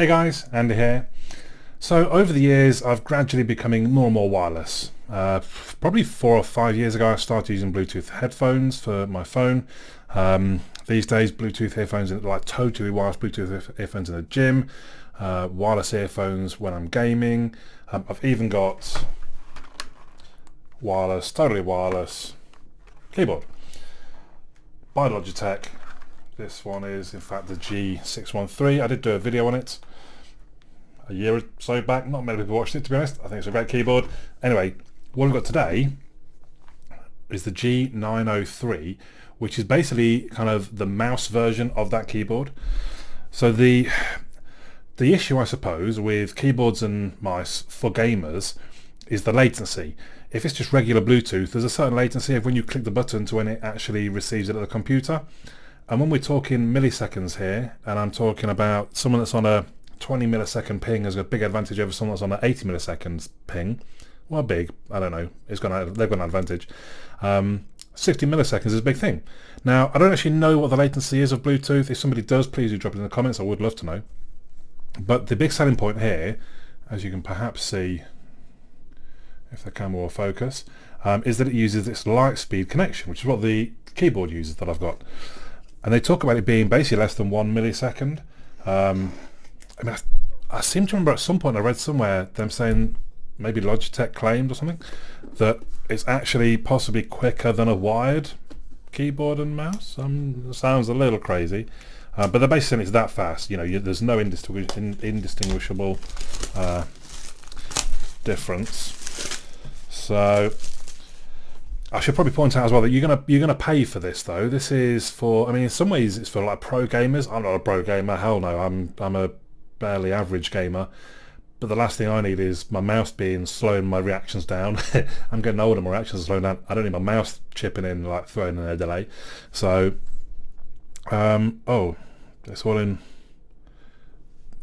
Hey guys, Andy here. So over the years I've gradually becoming more and more wireless. Probably 4 or 5 years ago I started using Bluetooth headphones for my phone. These days Bluetooth earphones, like totally wireless Bluetooth earphones in the gym, wireless earphones when I'm gaming. I've even got wireless, totally wireless keyboard by Logitech. This one is in fact the G613. I did do a video on it a year or so back. Not many people watched it, to be honest. I think it's a great keyboard. Anyway, what we've got today is the G903, which is basically kind of the mouse version of that keyboard. So the issue, I suppose, with keyboards and mice for gamers is the latency. If it's just regular Bluetooth, there's a certain latency of when you click the button to when it actually receives it at the computer. And when we're talking milliseconds here, and I'm talking about someone that's on a 20 millisecond ping has a big advantage over someone that's on an 80 milliseconds ping. Well, big, I don't know. They've got an advantage. 60 milliseconds is a big thing. Now, I don't actually know what the latency is of Bluetooth. If somebody does, please do drop it in the comments. I would love to know. But the big selling point here, as you can perhaps see, if the camera will focus, is that it uses this light speed connection, which is what the keyboard uses that I've got. And they talk about it being basically less than 1 millisecond. I mean, I seem to remember at some point I read somewhere them saying, maybe Logitech claimed or something, that it's actually possibly quicker than a wired keyboard and mouse. Sounds a little crazy, but they're basically saying it's that fast. You know, there's no indistinguishable difference. So I should probably point out as well that you're gonna pay for this though. This is for, I mean, in some ways it's for like pro gamers. I'm not a pro gamer. Hell no. I'm a barely average gamer. But the last thing I need is my mouse slowing my reactions down. I'm getting older. My reactions are slowing down. I don't need my mouse chipping in, like throwing in a delay. So, it's all in.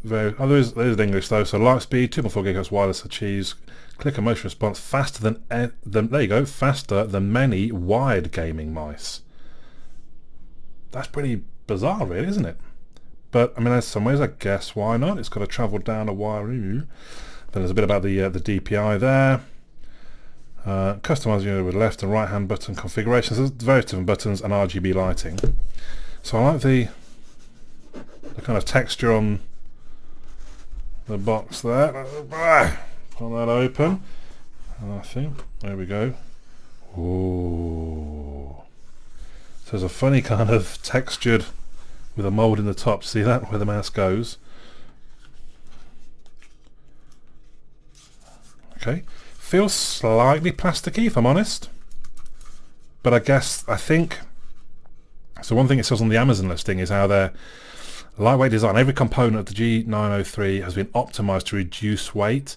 There's English though. So light speed, 2.4 gigahertz wireless achieves click and motion response faster than there you go, faster than many wired gaming mice. That's pretty bizarre, really, isn't it? But I mean, in some ways, I guess why not? It's got to travel down a wire. Then there's a bit about the DPI there. Customizing with left and right hand button configurations. There's various different buttons and RGB lighting. So I like the kind of texture on the box there. Got that open, and I think there we go. Ooh, so there's a funny kind of textured with a mold in the top. See that, where the mouse goes? Okay, feels slightly plasticky if I'm honest, but I think so. One thing it says on the Amazon listing is how their lightweight design, every component of the G903 has been optimized to reduce weight.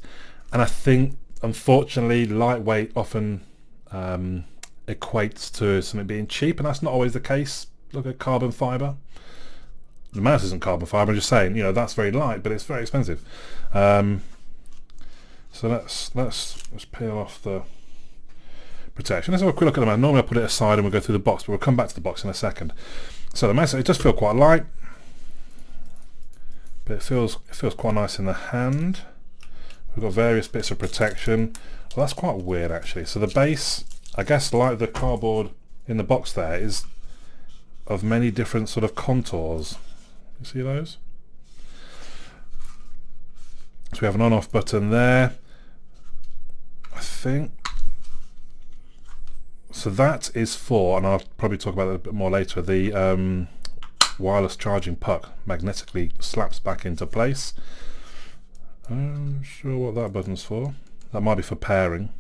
And I think, unfortunately, lightweight often equates to something being cheap, and that's not always the case. Look at carbon fibre. The mouse isn't carbon fibre. I'm just saying, you know, that's very light, but it's very expensive. So let's peel off the protection. Let's have a quick look at the mouse. Normally I put it aside and we'll go through the box, but we'll come back to the box in a second. So the mouse, it does feel quite light, but it feels quite nice in the hand. We've got various bits of protection. Well, that's quite weird actually. So the base, I guess, like the cardboard in the box there, is of many different sort of contours. You see those? So we have an on-off button there, I think. So that is for, and I'll probably talk about that a bit more later, the wireless charging puck magnetically slaps back into place. I'm not sure what that button's for. That might be for pairing.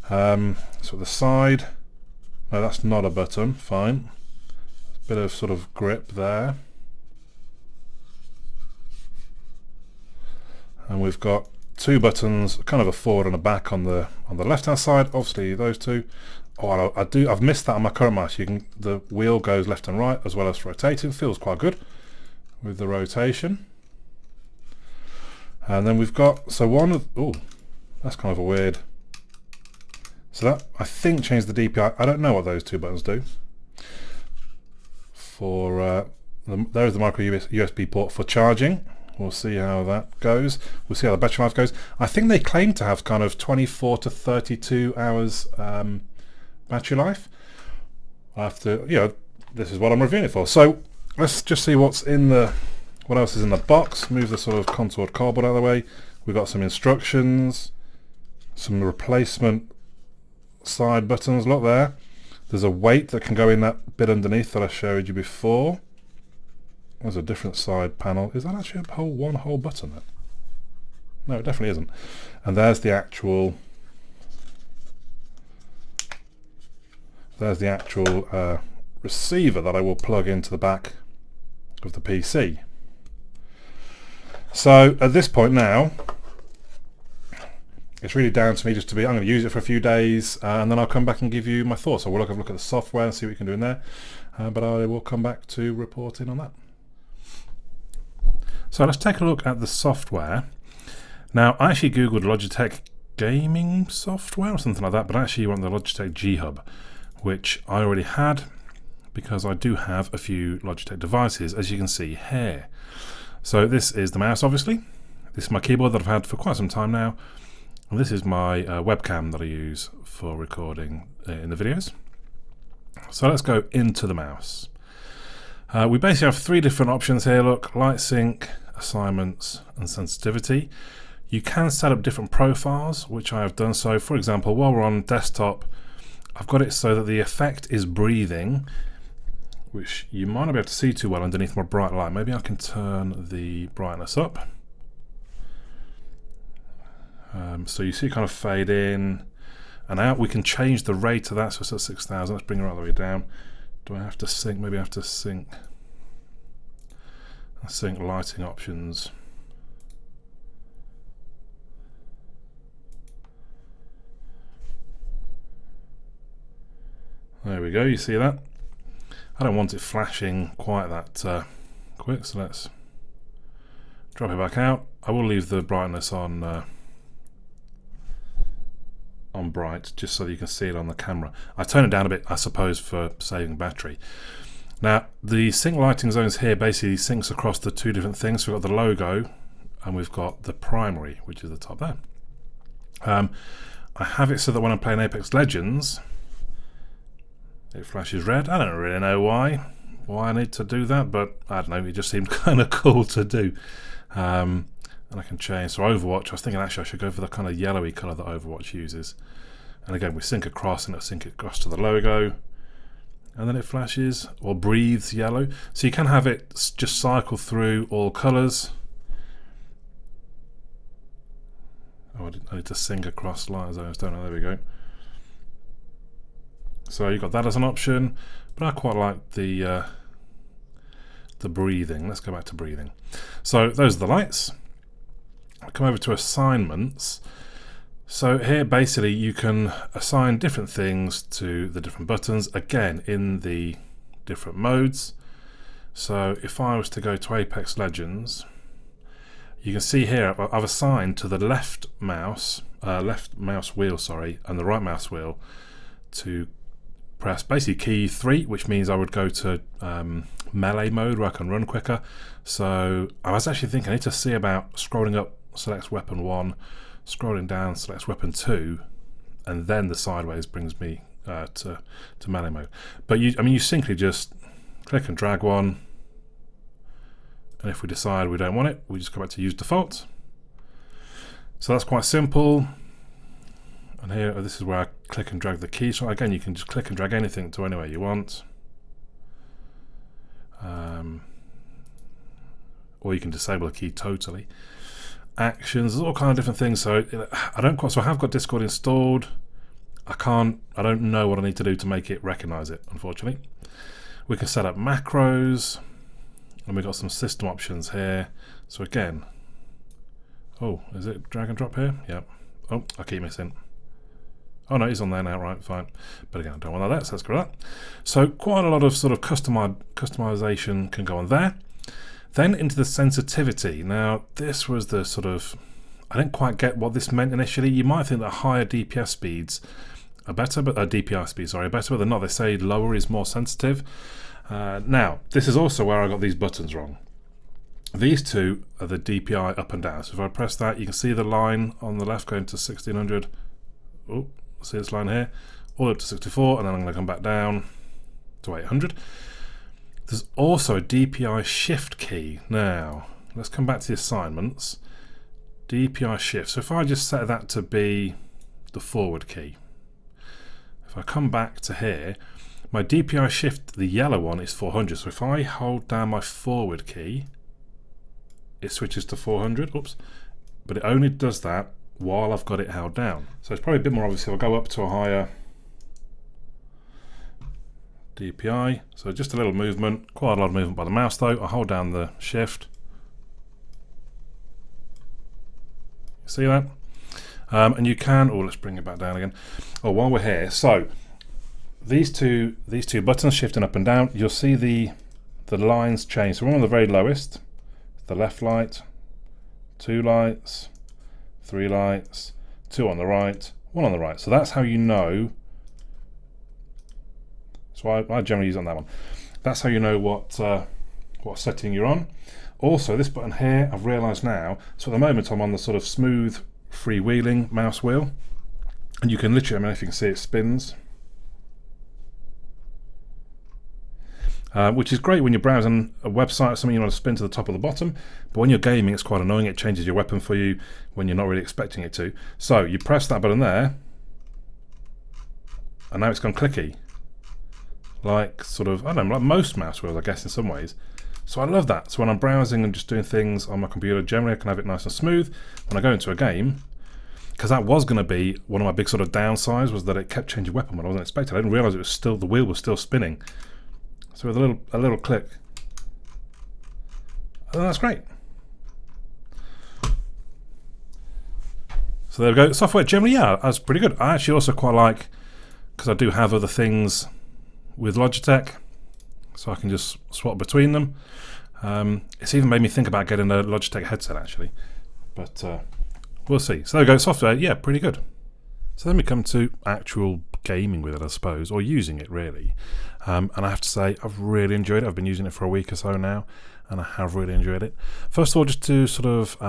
So the side, no, that's not a button. Fine. Bit of sort of grip there. And we've got two buttons, kind of a forward and a back on the left hand side. Obviously those two. Oh, I've missed that on my current mouse. The wheel goes left and right as well as rotating. Feels quite good with the rotation. And then we've got, so that's kind of a weird, so that I think changed the DPI. I don't know what those two buttons do. For there is the micro USB port for charging, we'll see how that goes. We'll see how the battery life goes. I think they claim to have kind of 24 to 32 hours battery life. I have to, this is what I'm reviewing it for. So let's just see what else is in the box. Move the sort of contoured cardboard out of the way. We've got some instructions, some replacement side buttons. Look there. There's a weight that can go in that bit underneath that I showed you before. There's a different side panel. Is that actually one whole button there? No, it definitely isn't. And there's the actual receiver that I will plug into the back of the PC. So at this point now, it's really down to me I'm going to use it for a few days, and then I'll come back and give you my thoughts. So we'll have a look at the software and see what we can do in there, but I will come back to reporting on that. So let's take a look at the software. Now, I actually googled Logitech gaming software or something like that, but actually you want the Logitech G Hub, which I already had because I do have a few Logitech devices, as you can see here. So this is the mouse, obviously. This is my keyboard that I've had for quite some time now. And this is my webcam that I use for recording in the videos. So let's go into the mouse. We basically have three different options here. Look, light sync, assignments, and sensitivity. You can set up different profiles, which I have done. So for example, while we're on desktop, I've got it so that the effect is breathing, which you might not be able to see too well underneath my bright light. Maybe I can turn the brightness up. So you see it kind of fade in and out. We can change the rate of that, so it's at 6,000. Let's bring it all the way down. Do I have to sync? Maybe I have to sync lighting options. There we go, you see that? I don't want it flashing quite that quick, so let's drop it back out. I will leave the brightness on bright, just so that you can see it on the camera. I turn it down a bit, I suppose, for saving battery. Now, the sync lighting zones here basically syncs across the two different things. So we've got the logo and we've got the primary, which is the top there. I have it so that when I'm playing Apex Legends, it flashes red. I don't really know why I need to do that, but I don't know, it just seemed kind of cool to do. And I can change. So Overwatch, I was thinking actually I should go for the kind of yellowy colour that Overwatch uses. And again, we sync across and it'll sync across to the logo. And then it flashes or breathes yellow. So you can have it just cycle through all colours. Oh, I need to sync across light zones, don't I? There we go. So you've got that as an option, but I quite like the breathing. Let's go back to breathing. So those are the lights. I'll come over to assignments. So here basically you can assign different things to the different buttons, again in the different modes. So if I was to go to Apex Legends, you can see here I've assigned to the left mouse wheel, and the right mouse wheel to press basically key 3, which means I would go to melee mode where I can run quicker. So I was actually thinking I need to see about scrolling up, selects weapon 1, scrolling down, selects weapon 2, and then the sideways brings me to melee mode. But you simply just click and drag one, and if we decide we don't want it, we just go back to use default. So that's quite simple. And here, this is where I click and drag the key. So again, you can just click and drag anything to anywhere you want. Or you can disable the key totally. Actions, there's all kind of different things. So I have got Discord installed. I don't know what I need to do to make it recognize it, unfortunately. We can set up macros, and we've got some system options here. So again, oh, is it drag and drop here? Yep. Oh, I keep missing. Oh no, he's on there now, right, fine. But again, I don't want that, so let's go with that. So quite a lot of sort of customization can go on there. Then into the sensitivity. Now, this was the sort of, I didn't quite get what this meant initially. You might think that higher DPS speeds are better, but DPI speeds are better, but they're not. They say lower is more sensitive. Now, this is also where I got these buttons wrong. These two are the DPI up and down. So if I press that, you can see the line on the left going to 1600. Oh, see this line here, all the way up to 64, and then I'm going to come back down to 800. There's also a DPI shift key. Now, let's come back to the assignments. DPI shift. So if I just set that to be the forward key, if I come back to here, my DPI shift, the yellow one, is 400. So if I hold down my forward key, it switches to 400. Oops. But it only does that while I've got it held down. So it's probably a bit more obvious if I go up to a higher DPI. So just a little movement, quite a lot of movement by the mouse though. I hold down the shift. See that? And you can, let's bring it back down again. While we're here, so these two buttons shifting up and down, you'll see the lines change. So we're on the very lowest, the left light, 2 lights, 3 lights, 2 on the right, 1 on the right. So that's how you know. So I generally use on that one. That's how you know what setting you're on. Also, this button here, I've realised now, so at the moment I'm on the sort of smooth, freewheeling mouse wheel, and you can literally, I mean, if you can see, it spins. Which is great when you're browsing a website or something you want to spin to the top or the bottom, but when you're gaming it's quite annoying. It changes your weapon for you when you're not really expecting it to. So you press that button there, and now it's gone clicky. Like sort of, I don't know, like most mouse wheels I guess in some ways. So I love that. So when I'm browsing and just doing things on my computer, generally I can have it nice and smooth. When I go into a game, because that was going to be one of my big sort of downsides, was that it kept changing weapon when I wasn't expecting. I didn't realise it was still, the wheel was still spinning. So with a little click, and that's great. So there we go. Software generally, yeah, that's pretty good. I actually also quite like, because I do have other things with Logitech, so I can just swap between them. It's even made me think about getting a Logitech headset actually, but we'll see. So there we go, software, yeah, pretty good. So then we come to actual gaming with it, I suppose, or using it really. And I have to say, I've really enjoyed it. I've been using it for a week or so now, and I have really enjoyed it. First of all, just to sort of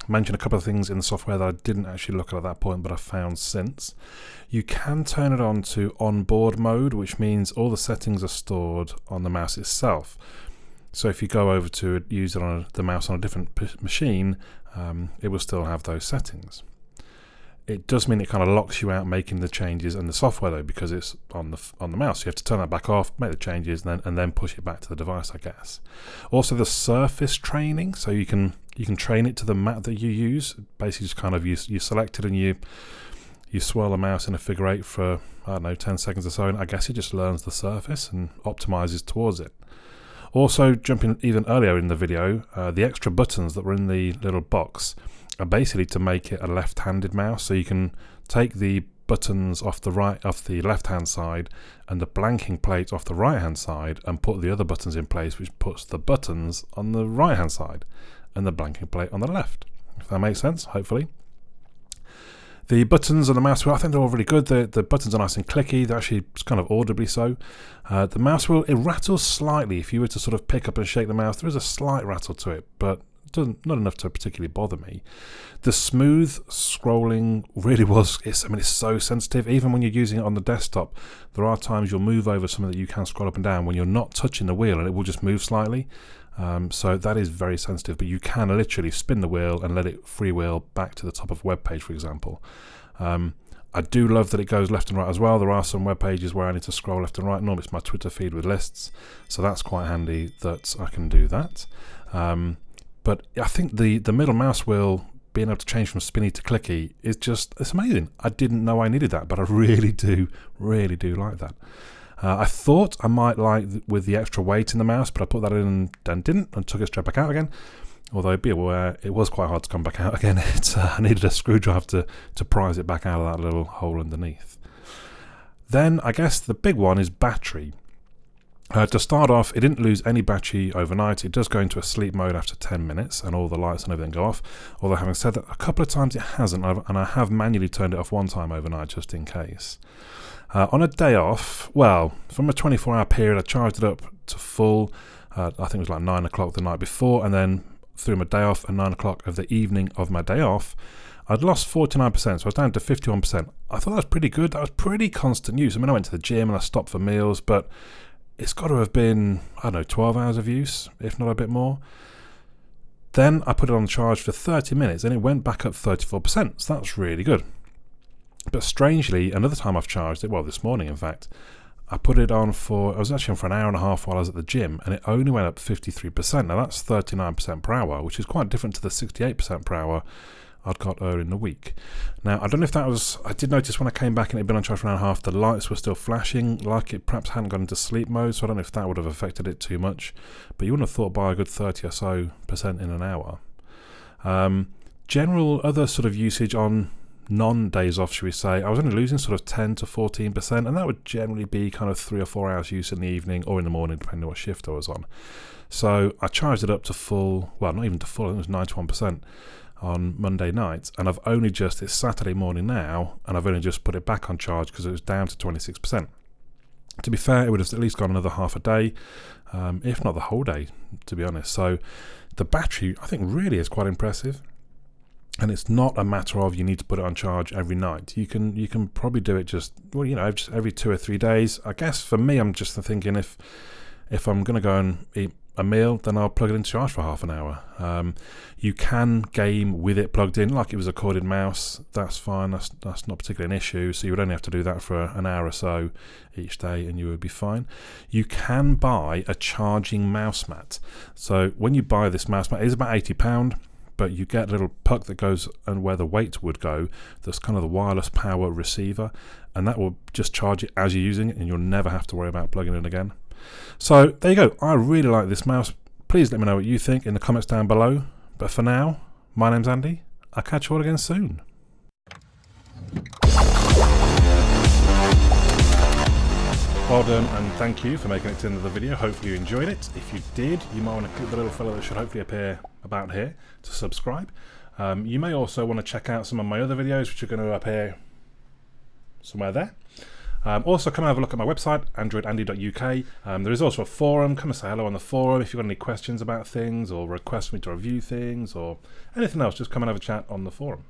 mention a couple of things in the software that I didn't actually look at that point, but I've found since. You can turn it on to onboard mode, which means all the settings are stored on the mouse itself. So if you go over to use it on the mouse on a different machine, it will still have those settings. It does mean it kind of locks you out making the changes in the software though, because it's on the mouse. You have to turn that back off, make the changes, and then push it back to the device, I guess. Also, the surface training, so you can train it to the map that you use. Basically, just kind of you select it and you swirl the mouse in a figure 8 for, I don't know, 10 seconds or so, and I guess it just learns the surface and optimizes towards it. Also, jumping even earlier in the video, the extra buttons that were in the little box are basically to make it a left-handed mouse, so you can take the buttons off the left-hand side and the blanking plate off the right-hand side and put the other buttons in place, which puts the buttons on the right-hand side and the blanking plate on the left. If that makes sense, hopefully. The buttons on the mouse wheel, I think they're all really good. The buttons are nice and clicky. They're actually kind of audibly so. The mouse wheel, it rattles slightly. If you were to sort of pick up and shake the mouse, there is a slight rattle to it, but not enough to particularly bother me. The smooth scrolling really it's so sensitive. Even when you're using it on the desktop, there are times you'll move over something that you can scroll up and down when you're not touching the wheel, and it will just move slightly. So that is very sensitive, but you can literally spin the wheel and let it freewheel back to the top of a web page, for example. I do love that it goes left and right as well. There are some web pages where I need to scroll left and right. Normally it's my Twitter feed with lists, so that's quite handy that I can do that. But I think the middle mouse wheel, being able to change from spinny to clicky, it's amazing. I didn't know I needed that, but I really do like that. I thought I might like with the extra weight in the mouse, but I put that in and didn't, and took it straight back out again. Although be aware, it was quite hard to come back out again. I needed a screwdriver to prise it back out of that little hole underneath. Then I guess the big one is battery. To start off, it didn't lose any battery overnight. It does go into a sleep mode after 10 minutes and all the lights and everything go off. Although having said that, a couple of times it hasn't, and I have manually turned it off one time overnight just in case. On a day off, well, from a 24-hour period, I charged it up to full. I think it was like 9 o'clock the night before, and then through my day off at 9 o'clock of the evening of my day off, I'd lost 49%, so I was down to 51%. I thought that was pretty good. That was pretty constant use. I mean, I went to the gym and I stopped for meals, but it's got to have been, I don't know, 12 hours of use, if not a bit more. Then I put it on charge for 30 minutes and it went back up 34%, so that's really good. But strangely, another time I've charged it, well, this morning in fact, I put it on I was actually on for an hour and a half while I was at the gym, and it only went up 53%. Now that's 39% per hour, which is quite different to the 68% per hour I'd got earlier in the week. Now, I don't know if that was, I did notice when I came back and it had been on charge for an hour and a half, the lights were still flashing, like it perhaps hadn't gone into sleep mode, so I don't know if that would have affected it too much, but you wouldn't have thought by a good 30 or so % in an hour. General other sort of usage on non-days off, should we say, I was only losing sort of 10 to 14%, and that would generally be kind of 3 or 4 hours use in the evening or in the morning, depending on what shift I was on. So I charged it up to full, well, not even to full, I think it was 91%. On Monday night, and I've only just, it's Saturday morning now, and I've only just put it back on charge because it was down to 26%. To be fair, it would have at least gone another half a day, if not the whole day, to be honest. So the battery, I think, really is quite impressive, and it's not a matter of you need to put it on charge every night. You can probably do it just, well, you know, just every 2 or 3 days. I guess for me, I'm just thinking if I'm going to go and eat a meal, then I'll plug it into charge for half an hour. You can game with it plugged in, like it was a corded mouse. That's fine. That's not particularly an issue. So you would only have to do that for an hour or so each day, and you would be fine. You can buy a charging mouse mat. So when you buy this mouse mat, it is about £80, but you get a little puck that goes and where the weight would go. That's kind of the wireless power receiver, and that will just charge it as you're using it, and you'll never have to worry about plugging it in again. So there you go. I really like this mouse. Please let me know what you think in the comments down below. But for now, my name's Andy. I'll catch you all again soon. Well done, and thank you for making it to the end of the video. Hopefully you enjoyed it. If you did, you might want to click the little fellow that should hopefully appear about here to subscribe. You may also want to check out some of my other videos, which are going to appear somewhere there. Also, come and have a look at my website, androidandy.uk. There is also a forum. Come and say hello on the forum. If you've got any questions about things or request me to review things or anything else, just come and have a chat on the forum.